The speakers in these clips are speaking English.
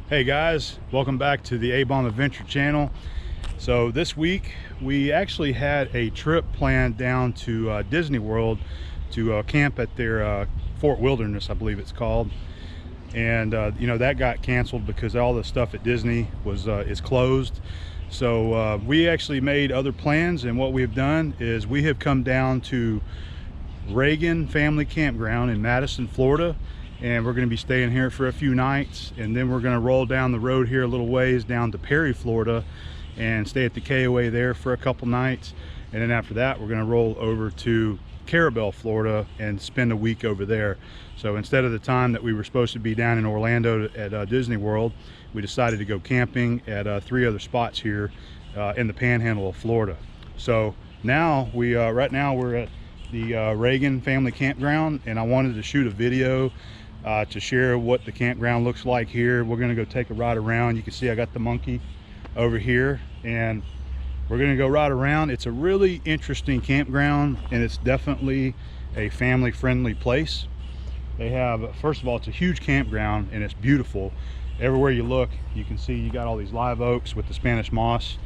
Hey guys, welcome back to the Abom Adventure channel. So this week we actually had a trip planned down to Disney World to camp at their Fort Wilderness, I believe it's called. And you know, that got canceled because all the stuff at Disney was is closed. So we actually made other plans, and what we have done is we have come down to Ragan Family Campground in Madison, Florida. And we're going to be staying here for a few nights, and then we're going to roll down the road here a little ways down to Perry, Florida, and stay at the KOA there for a couple nights. And then after that, we're going to roll over to Campground, Florida, and spend a week over there. So instead of the time that we were supposed to be down in Orlando at Disney World, we decided to go camping at 3 other spots here in the Panhandle of Florida. So now right now we're at the Ragan Family Campground, and I wanted to shoot a video to share what the campground looks like here. We're going to go take a ride around. You can see I got the monkey over here, and we're going to go ride around. It's a really interesting campground, and it's definitely a family friendly place. They have, first of all, it's a huge campground and it's beautiful. Everywhere you look, you can see you got all these live oaks with the Spanish moss.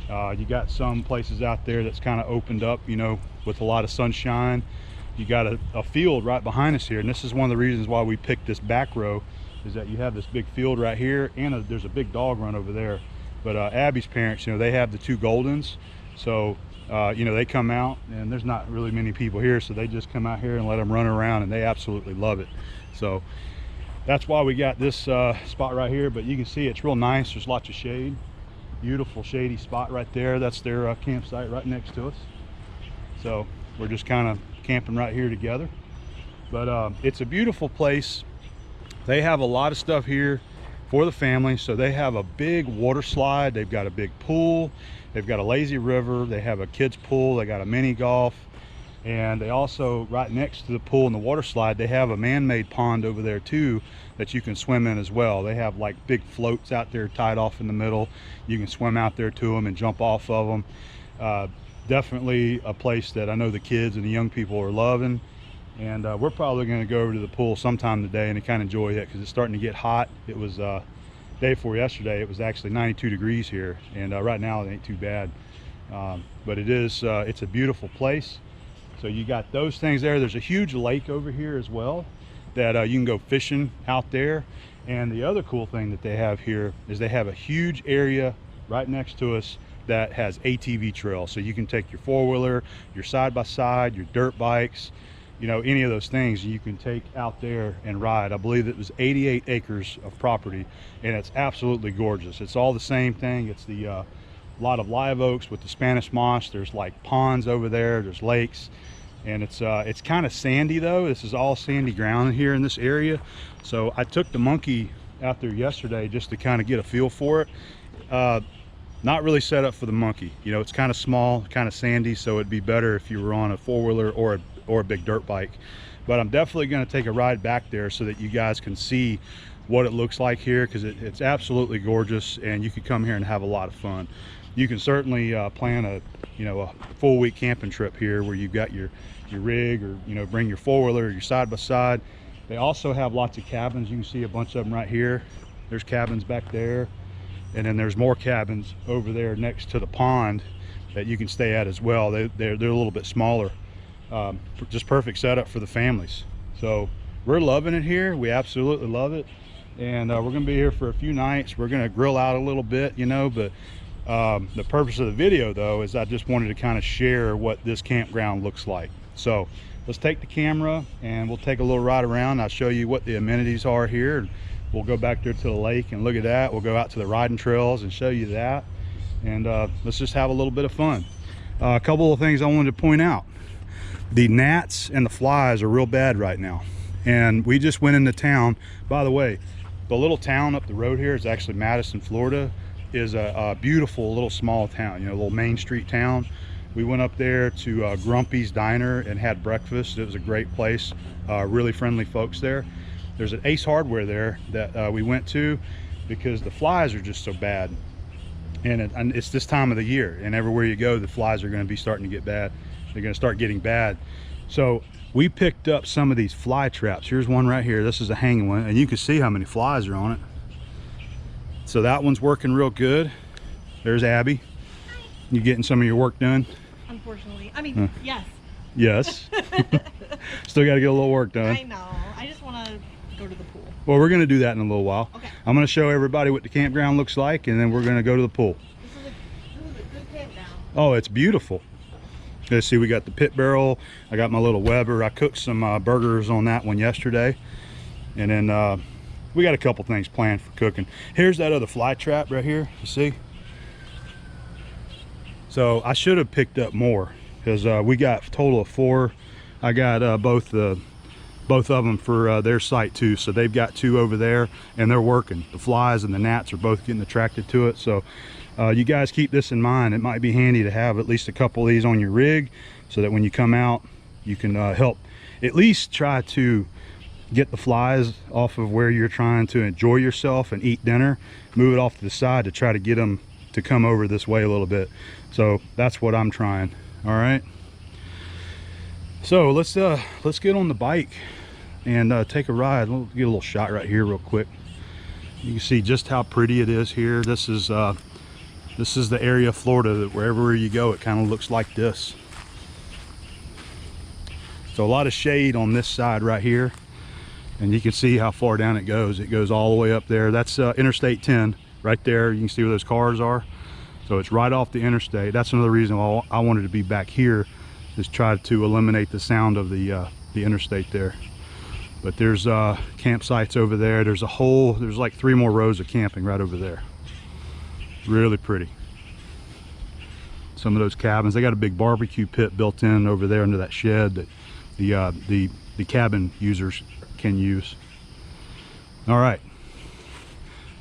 You got some places out there that's kind of opened up, you know, with a lot of sunshine. You got a field right behind us here, and this is one of the reasons why we picked this back row, is that you have this big field right here, and there's a big dog run over there. But Abby's parents, you know, they have the 2 Goldens, so you know, they come out, and there's not really many people here, so they just come out here and let them run around, and they absolutely love it. So that's why we got this spot right here. But you can see it's real nice. There's lots of shade. Beautiful shady spot right there. That's their campsite right next to us. So we're just kind of camping right here together. But it's a beautiful place. They have a lot of stuff here for the family. So they have a big water slide, they've got a big pool, they've got a lazy river, they have a kids pool, they got a mini golf, and they also, right next to the pool and the water slide, they have a man-made pond over there too that you can swim in as well. They have like big floats out there tied off in the middle. You can swim out there to them and jump off of them. Definitely a place that I know the kids and the young people are loving. And we're probably going to go over to the pool sometime today and kind of enjoy it, because it's starting to get hot. It was day before yesterday, it was actually 92 degrees here, and right now it ain't too bad. But it is it's a beautiful place. So you got those things there. There's a huge lake over here as well that you can go fishing out there. And the other cool thing that they have here is they have a huge area right next to us that has ATV trail. So you can take your 4-wheeler, your side-by-side, your dirt bikes, you know, any of those things you can take out there and ride. I believe it was 88 acres of property, and it's absolutely gorgeous. It's all the same thing. It's the lot of live oaks with the Spanish moss. There's like ponds over there, there's lakes, and it's kind of sandy though. This is all sandy ground here in this area. So I took the monkey out there yesterday just to kind of get a feel for it. Not really set up for the monkey. You know, it's kind of small, kind of sandy, so it'd be better if you were on a 4-wheeler or a big dirt bike. But I'm definitely going to take a ride back there so that you guys can see what it looks like here, because it's absolutely gorgeous, and you could come here and have a lot of fun. You can certainly plan a full week camping trip here, where you've got your rig, or you know, bring your 4-wheeler or your side-by-side. They also have lots of cabins. You can see a bunch of them right here. There's cabins back there, and then there's more cabins over there next to the pond that you can stay at as well. They're a little bit smaller. Just perfect setup for the families. So we're loving it here. We absolutely love it, and we're gonna be here for a few nights. We're gonna grill out a little bit, you know, but the purpose of the video though is I just wanted to kind of share what this campground looks like. So let's take the camera and we'll take a little ride around. I'll show you what the amenities are here, and we'll go back there to the lake and look at that. We'll go out to the riding trails and show you that, and let's just have a little bit of fun. A couple of things I wanted to point out. The gnats and the flies are real bad right now, and we just went into town. By the way, the little town up the road here is actually Madison, Florida. Is a beautiful little small town, you know, a little Main Street town. We went up there to Grumpy's Diner and had breakfast. It was a great place, really friendly folks there. There's an Ace Hardware there that we went to, because the flies are just so bad, and it's this time of the year, and everywhere you go the flies are going to be starting to get bad. They're going to start getting bad. So we picked up some of these fly traps. Here's one right here. This is a hanging one, and you can see how many flies are on it. So that one's working real good. There's Abby. You getting some of your work done? Unfortunately. I mean, yes. Yes. Still got to get a little work done. I know. I just want to go to the pool. Well, we're going to do that in a little while. Okay. I'm going to show everybody what the campground looks like, and then we're going to go to the pool. This is a good campground. Oh, it's beautiful. Let's see, we got the pit barrel. I got my little Weber. I cooked some burgers on that one yesterday. And then we got a couple things planned for cooking. Here's that other fly trap right here, you see? So I should have picked up more, because we got a total of 4. I got both of them for their site too. So they've got 2 over there, and they're working. The flies and the gnats are both getting attracted to it. So you guys keep this in mind. It might be handy to have at least a couple of these on your rig, so that when you come out, you can help at least try to get the flies off of where you're trying to enjoy yourself and eat dinner. Move it off to the side to try to get them to come over this way a little bit. So that's what I'm trying. All right, so let's get on the bike and take a ride. We'll get a little shot right here real quick. You can see just how pretty it is here. This is the area of Florida that wherever you go, it kind of looks like this. So a lot of shade on this side right here, and you can see how far down it goes. It goes all the way up there. That's Interstate 10 right there. You can see where those cars are. So it's right off the interstate. That's another reason why I wanted to be back here, is try to eliminate the sound of the interstate there. But there's campsites over there. There's like 3 more rows of camping right over there. Really pretty. Some of those cabins, they got a big barbecue pit built in over there under that shed that the cabin users can use. All right,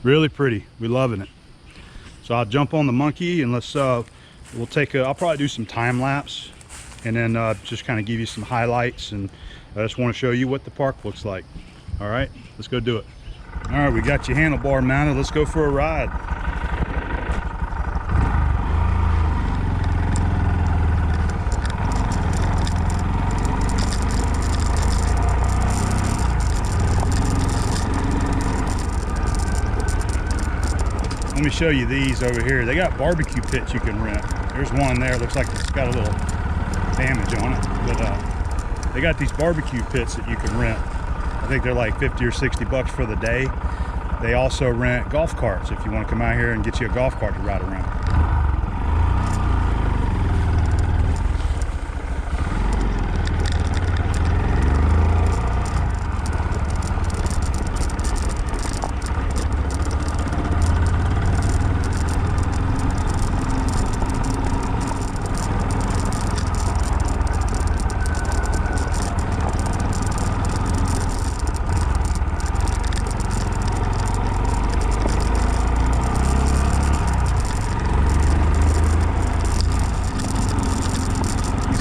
really pretty. We're loving it. So I'll jump on the monkey, and we'll take I'll probably do some time lapse, and then just kind of give you some highlights, and I just want to show you what the park looks like. All right, let's go do it. All right, we got your handlebar mounted. Let's go for a ride. Let me show you these over here. They got barbecue pits you can rent. There's one there, looks like it's got a little damage on it, but they got these barbecue pits that you can rent. I think they're like 50 or 60 bucks for the day. They also rent golf carts if you want to come out here and get you a golf cart to ride around.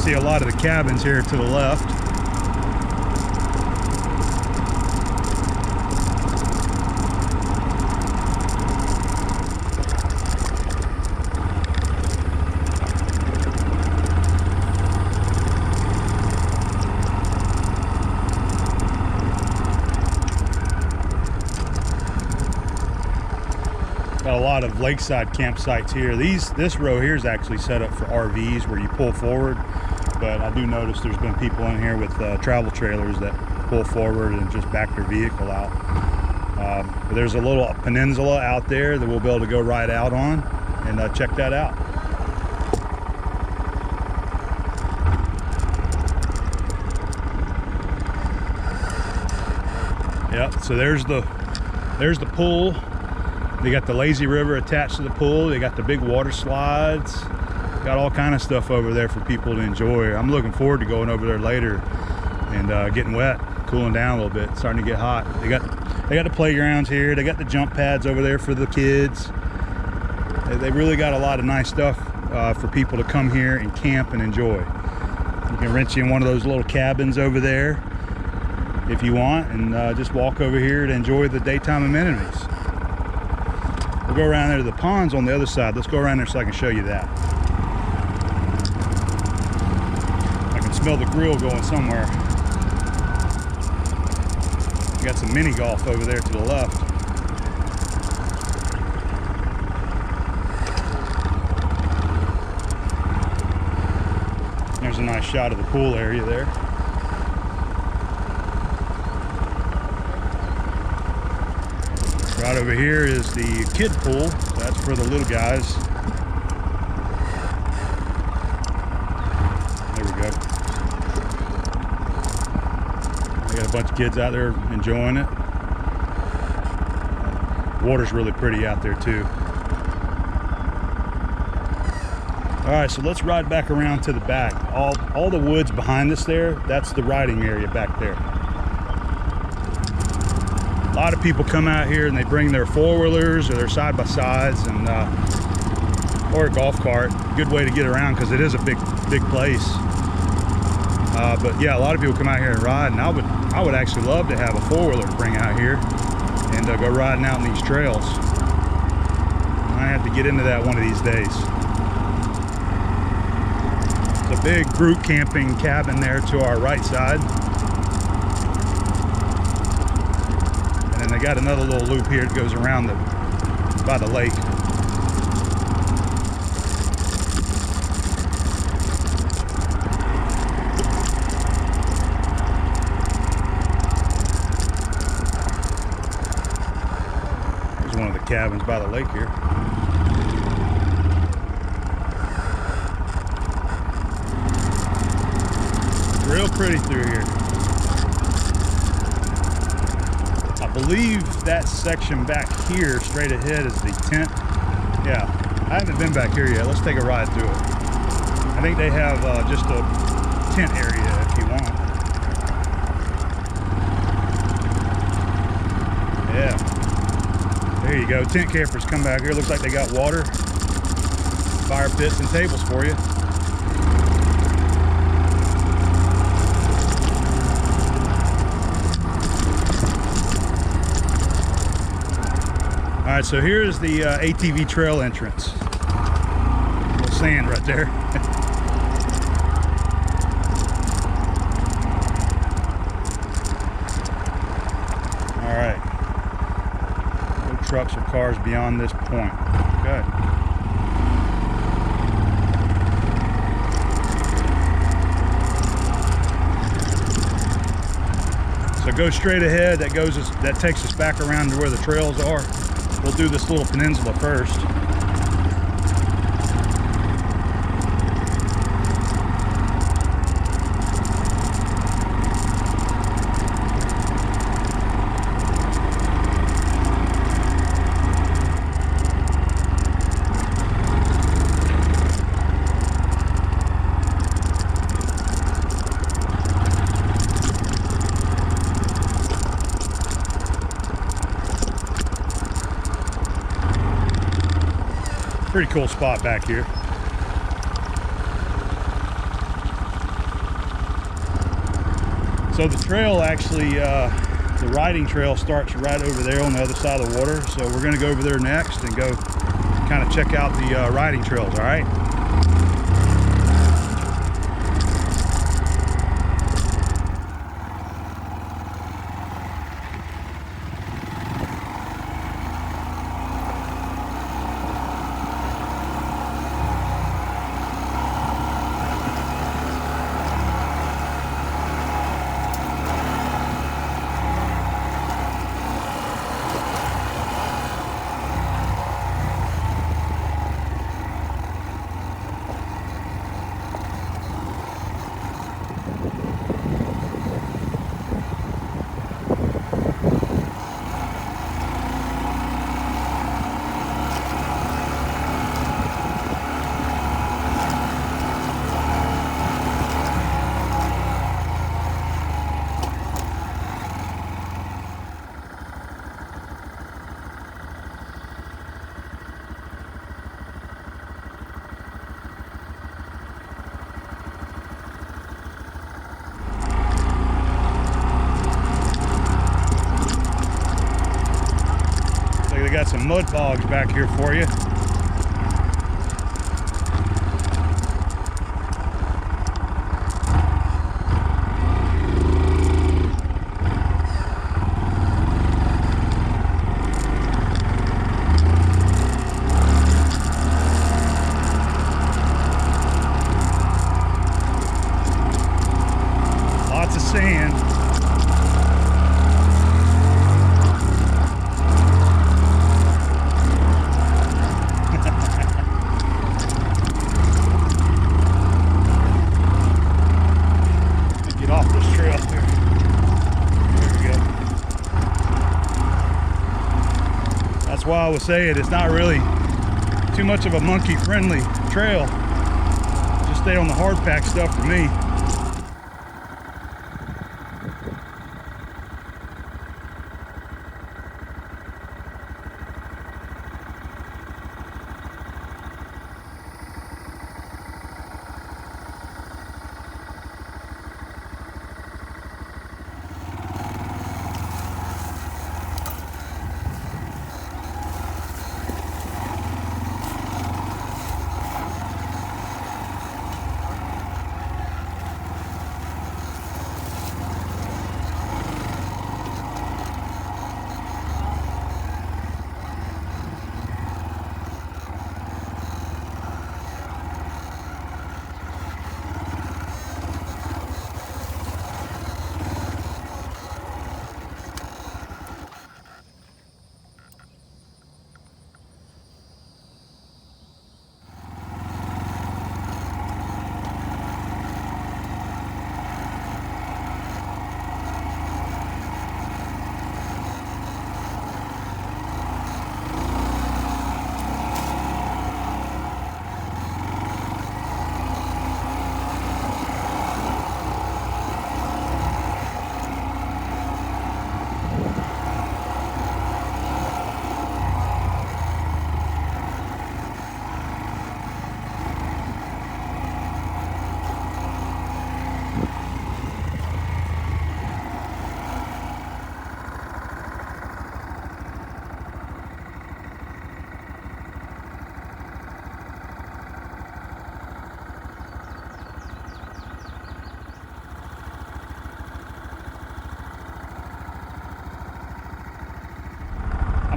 See a lot of the cabins here to the left. Got a lot of lakeside campsites here. This row here is actually set up for RVs where you pull forward. But I do notice there's been people in here with travel trailers that pull forward and just back their vehicle out. But there's a little peninsula out there that we'll be able to go ride out on, and check that out. Yep, so there's the pool. They got the lazy river attached to the pool. They got the big water slides. Got all kind of stuff over there for people to enjoy. I'm looking forward to going over there later and getting wet, cooling down a little bit. It's starting to get hot. They got the playgrounds here. They got the jump pads over there for the kids. They really got a lot of nice stuff for people to come here and camp and enjoy. You can rent you in one of those little cabins over there if you want, and just walk over here to enjoy the daytime amenities. We'll go around there to the ponds on the other side. Let's go around there so I can show you that. Smell the grill going somewhere. You got some mini golf over there to the left. a nice shot of the pool area there. Right over here is the kid pool. That's for the little guys. There we go. They got a bunch of kids out there enjoying it. Water's really pretty out there too. All right, so let's ride back around to the back. All the woods behind us there, that's the riding area back there. A lot of people come out here and they bring their four-wheelers or their side-by-sides and or a golf cart. Good way to get around because it is a big place. But yeah, a lot of people come out here and ride, and I would actually love to have a four-wheeler to bring out here and go riding out in these trails. I have to get into that one of these days. There's a big group camping cabin there to our right side. And they got another little loop here that goes around by the lake. There's one of the cabins by the lake here. Real pretty through here. I believe that section back here straight ahead is the tent. Yeah, I haven't been back here yet. Let's take a ride through it. I think they have just a tent area if you want. Yeah, there you go. Tent campers come back here. Looks like they got water, fire pits, and tables for you. All right, so here's the ATV trail entrance. A little sand right there. All right. No trucks or cars beyond this point. Okay. So go straight ahead. That takes us back around to where the trails are. We'll do this little peninsula first. Pretty cool spot back here. So the trail actually, the riding trail starts right over there on the other side of the water. So we're gonna go over there next and go kind of check out the riding trails, all right? Got some mud bogs back here for you. sand. Get off this trail here. There we go. That's why I was saying it's not really too much of a monkey friendly trail. Just stay on the hard pack stuff for me.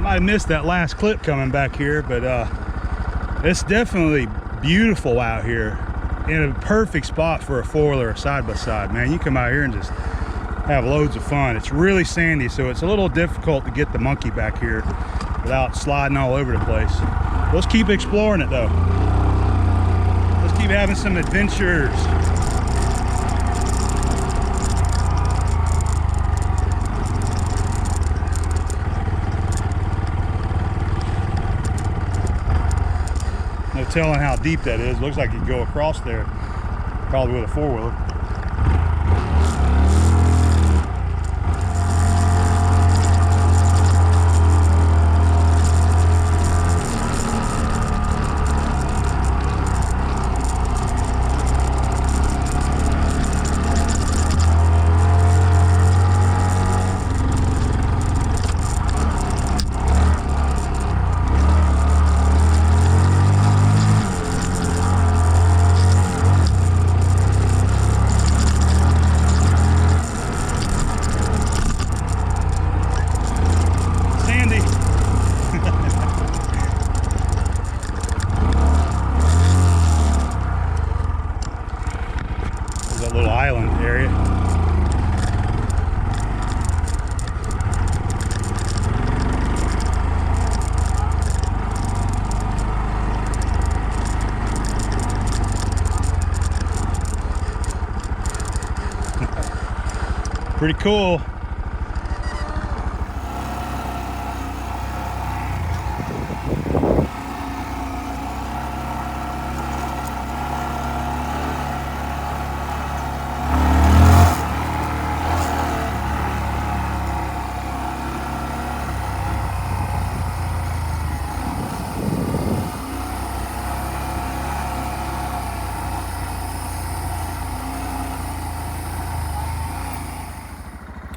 I missed that last clip coming back here, but it's definitely beautiful out here, in a perfect spot for a four-wheeler side-by-side. Man, you come out here and just have loads of fun. It's really sandy, so it's a little difficult to get the monkey back here without sliding all over the place. Let's keep exploring it though. Let's keep having some adventures. No telling how deep that is. Looks like you could go across there, probably with a four-wheeler. Little island area. Pretty cool.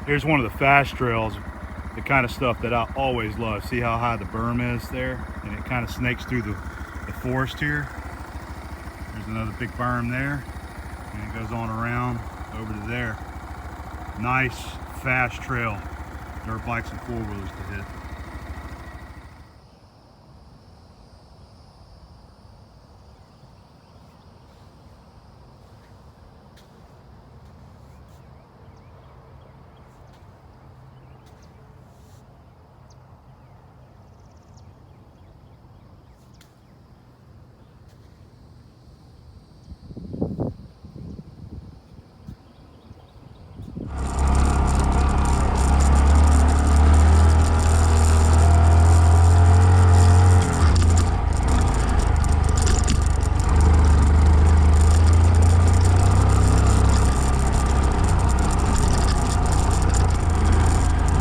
Here's one of the fast trails, the kind of stuff that I always love. See how high the berm is there? And it kind of snakes through the forest here. There's another big berm there. And it goes on around over to there. Nice, fast trail. Dirt bikes and four-wheelers to hit.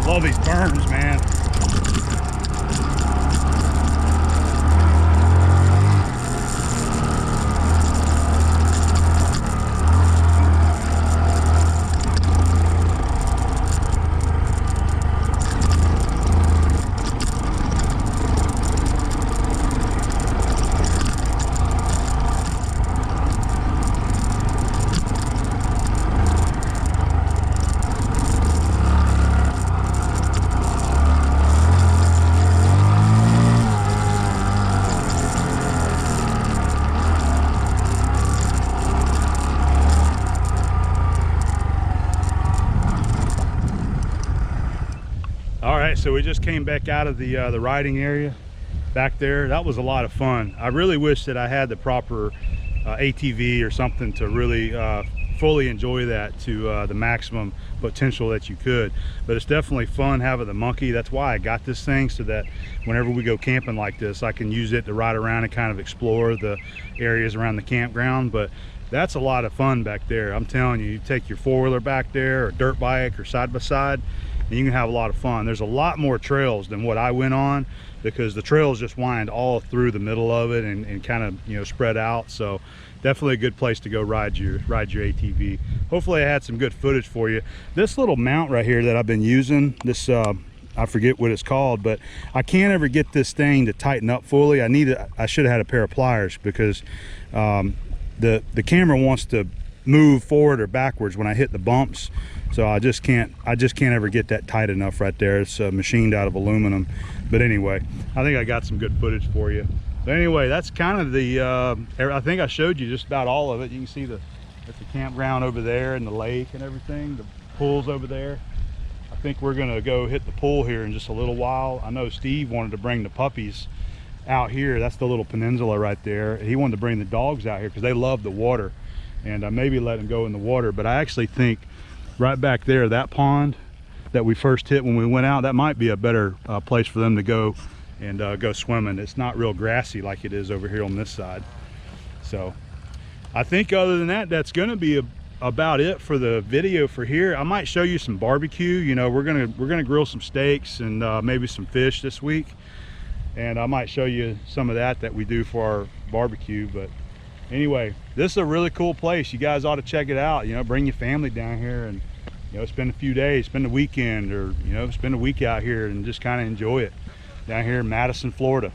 Love these berms, man. All right, so we just came back out of the riding area back there. That was a lot of fun. I really wish that I had the proper ATV or something to really fully enjoy that to the maximum potential that you could. But it's definitely fun having the monkey. That's why I got this thing, so that whenever we go camping like this, I can use it to ride around and kind of explore the areas around the campground. But that's a lot of fun back there. I'm telling you, you take your four-wheeler back there, or dirt bike, or side by side, and you can have a lot of fun. There's a lot more trails than what I went on, because the trails just wind all through the middle of it and kind of, you know, spread out. So definitely a good place to go ride your ATV. Hopefully I had some good footage for you. This little mount right here that I've been using, this I forget what it's called, but I can't ever get this thing to tighten up fully. I should have had a pair of pliers, because the camera wants to move forward or backwards when I hit the bumps. So I just can't ever get that tight enough right there. It's machined out of aluminum. But anyway, I think I got some good footage for you. But anyway, that's kind of the I think I showed you just about all of it. You can see that's the campground over there, and the lake and everything. The pool's over there. I think we're gonna go hit the pool here in just a little while. I know Steve wanted to bring the puppies out here. That's the little peninsula right there. He wanted to bring the dogs out here because they love the water, and maybe let them go in the water. But I actually think right back there, that pond that we first hit when we went out, that might be a better place for them to go and go swimming. It's not real grassy like it is over here on this side. So I think other than that, that's gonna be about it for the video for here. I might show you some barbecue. You know, we're gonna grill some steaks and maybe some fish this week, and I might show you some of that we do for our barbecue. But anyway, this is a really cool place. You guys ought to check it out. You know, bring your family down here and, you know, spend a few days, spend a weekend, or, you know, spend a week out here and just kind of enjoy it down here in Madison, Florida.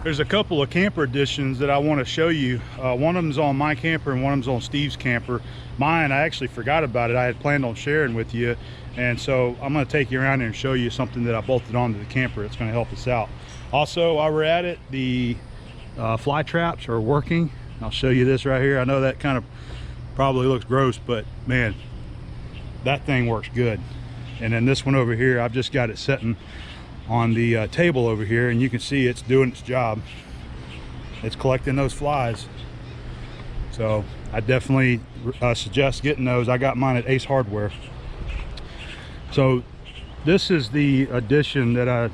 There's a couple of camper editions that I want to show you. One of them's on my camper and one of them's on Steve's camper. Mine, I actually forgot about it. I had planned on sharing with you, and so I'm going to take you around there and show you something that I bolted onto the camper. It's going to help us out. Also, while we're at it, the fly traps are working. I'll show you this right here. I know that kind of probably looks gross, but man, that thing works good. And then this one over here, I've just got it sitting on the table over here, and you can see it's doing its job. It's collecting those flies. So I definitely suggest getting those. I got mine at Ace Hardware. So this is the addition that I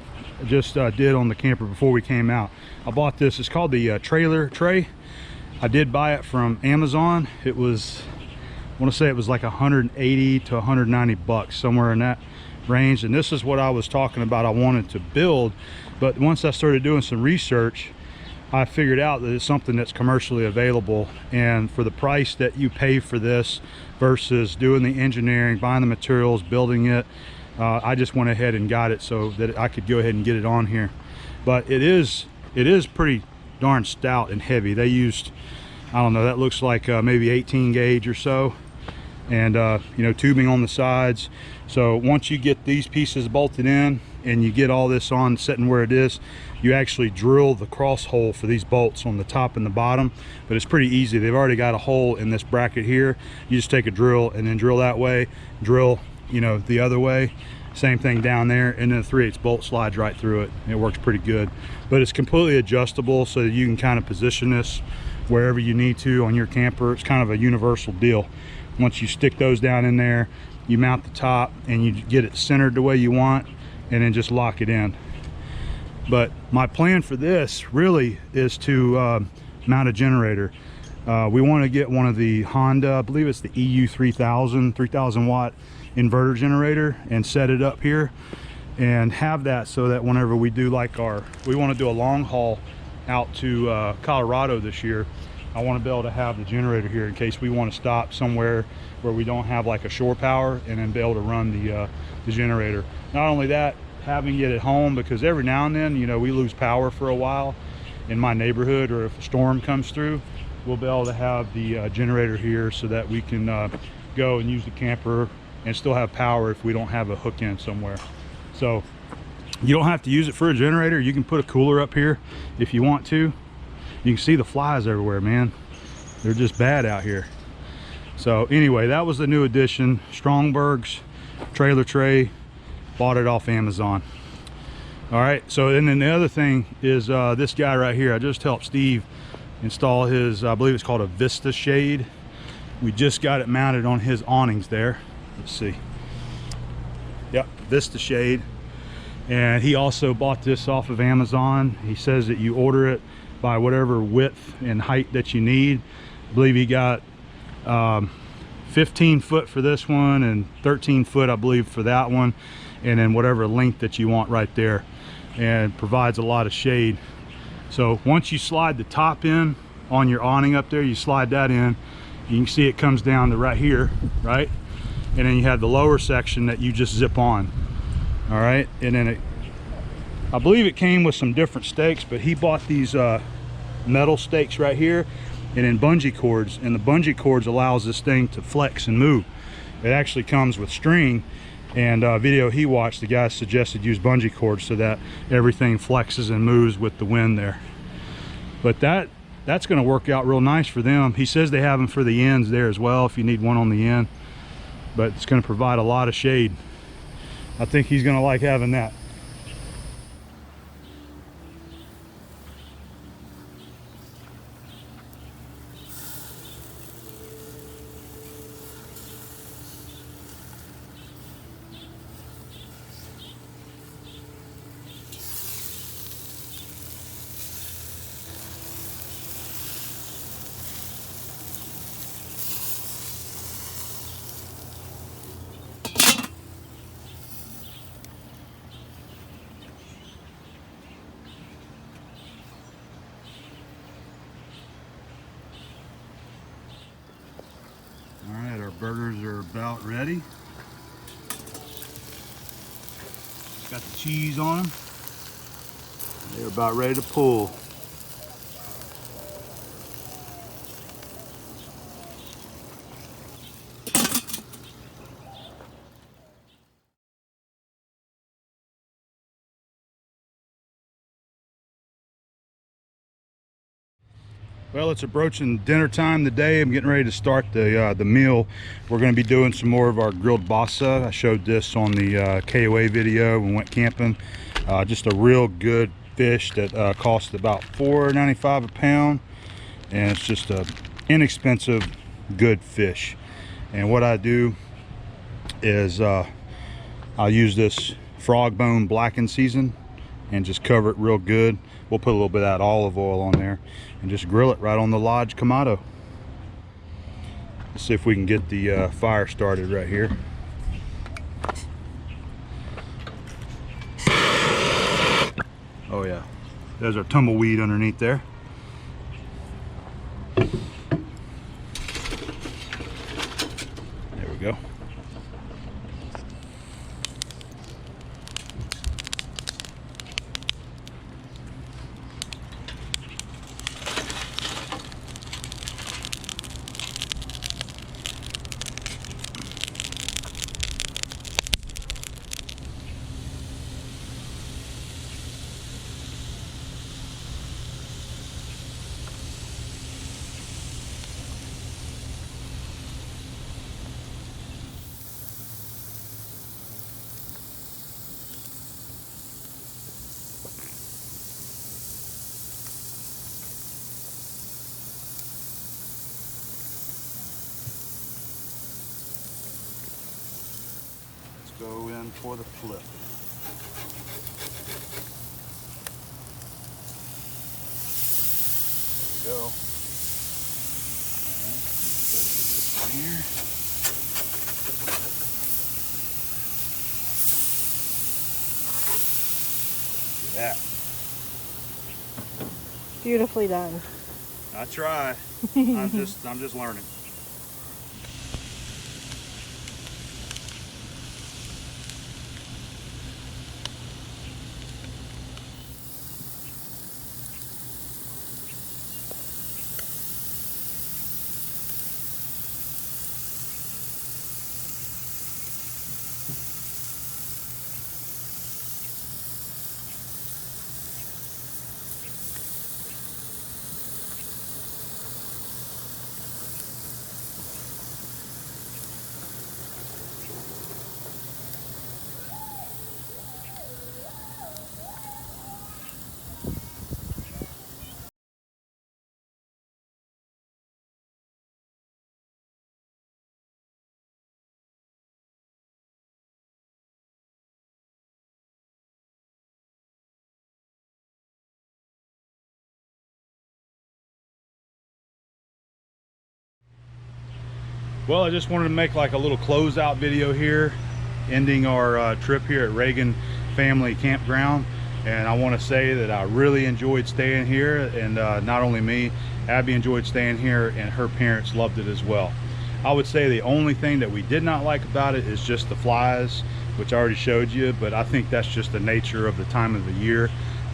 just did on the camper before we came out. I bought this. It's called the trailer tray. I did buy it from Amazon. It was, I want to say it was like 180 to 190 bucks, somewhere in that range. And this is what I was talking about I wanted to build. But once I started doing some research, I figured out that it's something that's commercially available, and for the price that you pay for this versus doing the engineering, buying the materials, building it, I just went ahead and got it so that I could go ahead and get it on here. But it is pretty darn stout and heavy. They used, I don't know, that looks like maybe 18 gauge or so, and you know, tubing on the sides. So once you get these pieces bolted in and you get all this on sitting where it is, you actually drill the cross hole for these bolts on the top and the bottom. But it's pretty easy. They've already got a hole in this bracket here. You just take a drill and then drill that way, drill, you know, the other way. Same thing down there, and then the 3/8 bolt slides right through it. It works pretty good, but it's completely adjustable so that you can kind of position this wherever you need to on your camper. It's kind of a universal deal. Once you stick those down in there, you mount the top and you get it centered the way you want, and then just lock it in. But my plan for this really is to mount a generator. We want to get one of the Honda, I believe it's the EU 3000 watt inverter generator, and set it up here and have that so that whenever we do like we want to do a long haul out to Colorado this year, I want to be able to have the generator here in case we want to stop somewhere where we don't have like a shore power, and then be able to run the generator. Not only that, having it at home, because every now and then, you know, we lose power for a while in my neighborhood, or if a storm comes through, we'll be able to have the generator here so that we can go and use the camper and still have power if we don't have a hook in somewhere. So you don't have to use it for a generator. You can put a cooler up here if you want to. You can see the flies everywhere, man. They're just bad out here. So anyway, that was the new addition, Strongberg's trailer tray. Bought it off Amazon. All right, so and then the other thing is this guy right here. I just helped Steve install his, I believe it's called a Vista shade. We just got it mounted on his awnings there. Let's see. Yep, Vista shade. And he also bought this off of Amazon. He says that you order it by whatever width and height that you need. I believe he got 15 foot for this one and 13 foot I believe for that one, and then whatever length that you want right there, and provides a lot of shade. So once you slide the top in on your awning up there, you slide that in, you can see it comes down to right here, right? And then you have the lower section that you just zip on. All right, and then I believe it came with some different stakes, but he bought these metal stakes right here, and then bungee cords, and the bungee cords allows this thing to flex and move. It actually comes with string, and video he watched, the guy suggested use bungee cords so that everything flexes and moves with the wind there. But that's going to work out real nice for them. He says they have them for the ends there as well if you need one on the end, but it's going to provide a lot of shade. I think he's going to like having that. Alright, our burgers are about ready. Got the cheese on them. They're about ready to pull. Well, it's approaching dinner time today. I'm getting ready to start the meal. We're going to be doing some more of our grilled bassa. I showed this on the KOA video. We went camping. Just a real good fish that costs about $4.95 a pound, and it's just a inexpensive, good fish. And what I do is I'll use this frog bone blackened season and just cover it real good. We'll put a little bit of that olive oil on there and just grill it right on the Lodge Kamado. Let's see if we can get the fire started right here. Oh yeah, there's our tumbleweed underneath there. There we go. go in for the flip. There we go. Alright, let's go to this one here. Look at that. Beautifully done. I try. I'm just learning. Well, I just wanted to make like a little closeout video here, ending our trip here at Ragan Family Campground. And I want to say that I really enjoyed staying here, and not only me, Abby enjoyed staying here, and her parents loved it as well. I would say the only thing that we did not like about it is just the flies, which I already showed you, but I think that's just the nature of the time of the year.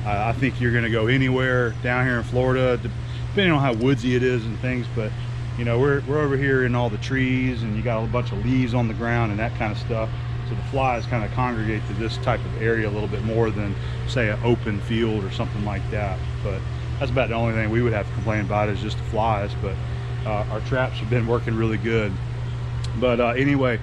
I think you're going to go anywhere down here in Florida, depending on how woodsy it is and things, but you know, we're over here in all the trees, and you got a bunch of leaves on the ground and that kind of stuff. So the flies kind of congregate to this type of area a little bit more than, say, an open field or something like that. But that's about the only thing we would have to complain about, is just the flies. But our traps have been working really good. But anyway,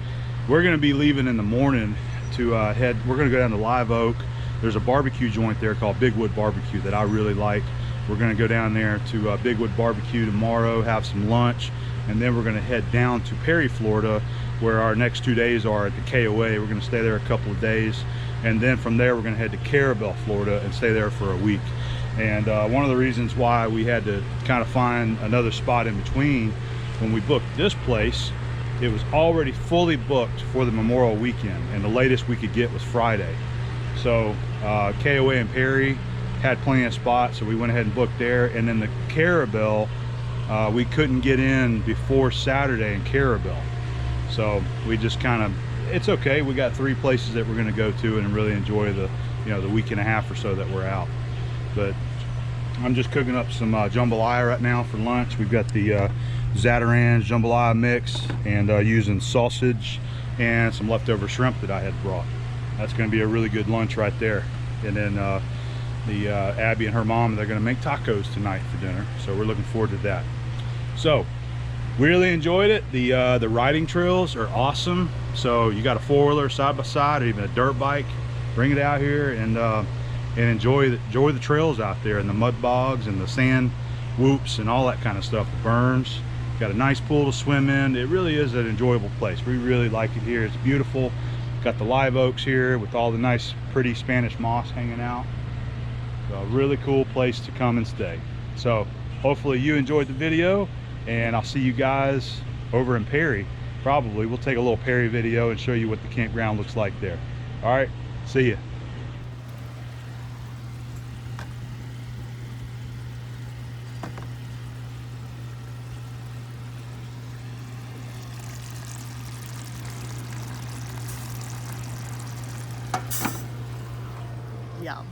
we're going to be leaving in the morning to we're going to go down to Live Oak. There's a barbecue joint there called Big Wood Barbecue that I really like. We're going to go down there to Big Wood Barbecue tomorrow, have some lunch, and then we're going to head down to Perry, Florida, where our next 2 days are at the KOA. We're going to stay there a couple of days, and then from there we're going to head to Carabel, Florida, and stay there for a week. And one of the reasons why we had to kind of find another spot in between, when we booked this place, it was already fully booked for the Memorial Weekend, and the latest we could get was Friday. So KOA and Perry had plenty of spots, so we went ahead and booked there. And then the Carabel, we couldn't get in before Saturday in Carabel, so we just kind of, it's okay, we got 3 places that we're going to go to and really enjoy the, you know, the week and a half or so that we're out. But I'm just cooking up some jambalaya right now for lunch. We've got the Zatarain's jambalaya mix, and using sausage and some leftover shrimp that I had brought. That's going to be a really good lunch right there. And then Abby and her mom, they're going to make tacos tonight for dinner, so we're looking forward to that. So we really enjoyed it. The riding trails are awesome. So you got a 4-wheeler, side by side, or even a dirt bike, bring it out here and enjoy the trails out there, and the mud bogs and the sand whoops and all that kind of stuff, the berms. Got a nice pool to swim in. It really is an enjoyable place. We really like it here. It's beautiful. Got the live oaks here with all the nice pretty Spanish moss hanging out. So a really cool place to come and stay. So hopefully you enjoyed the video, and I'll see you guys over in Perry. Probably we'll take a little Perry video and show you what the campground looks like there. All right, see ya. Yum.